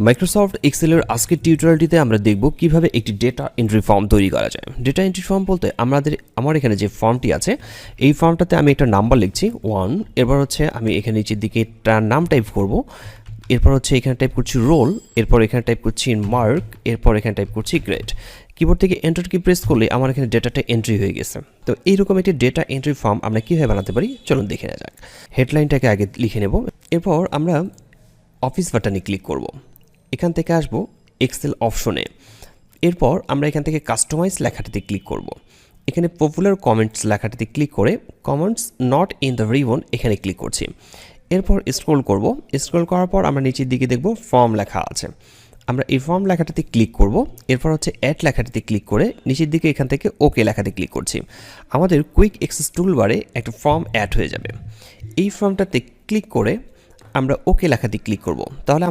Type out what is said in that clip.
Microsoft এক্সেলের আজকের টিউটোরিয়ালটিতে আমরা দেখব কিভাবে একটি ডেটা এন্ট্রি ফর্ম তৈরি করা যায়। ডেটা এন্ট্রি ফর্ম বলতে আমার এখানে যে ফর্মটি আছে এই ফর্মটাতে আমি একটা নাম্বার লিখছি 1, এরপর হচ্ছে আমি এখানে নিচের দিকে একটা নাম টাইপ করব, এরপর হচ্ছে এখানে টাইপ করছি রোল, এরপর এখানে টাইপ করছি মার্ক, এরপর এখানে টাইপ করছি গ্রেড। কিবোর্ড থেকে এন্টার কি প্রেস করলে আমার এখানে ডেটাটা এন্ট্রি হয়ে গেছে। তো এইরকম একটি ডেটা এন্ট্রি ফর্ম আমরা কীভাবে বানাতে পারি চলুন দেখে নেওয়া যাক। হেডলাইনটাকে আগে লিখে নেব, এরপর আমরা অফিস বাটনে ক্লিক করব, এখান থেকে আসবো এক্সেল অপশনে, এরপর আমরা এখান থেকে কাস্টমাইজ লেখাটিতে ক্লিক করব। এখানে পপুলার কমেন্টস লেখাটিতে ক্লিক করে comments not in the ribbon এখানে ক্লিক করছি। এরপর স্ক্রল করব, স্ক্রল করার পর আমরা নিচের দিকে দেখব ফর্ম লেখা আছে, আমরা এই ফর্ম লেখাটাতে ক্লিক করব। এরপর হচ্ছে অ্যাড লেখাটিতে ক্লিক করে নিচের দিকে এখান থেকে ওকে লেখাতে ক্লিক করছি। আমাদের কুইক অ্যাক্সেস টুলবারে একটা ফর্ম অ্যাড হয়ে যাবে। এই ফর্মটাতে ক্লিক করে আমরা ওকে লেখাতে ক্লিক করব, তাহলে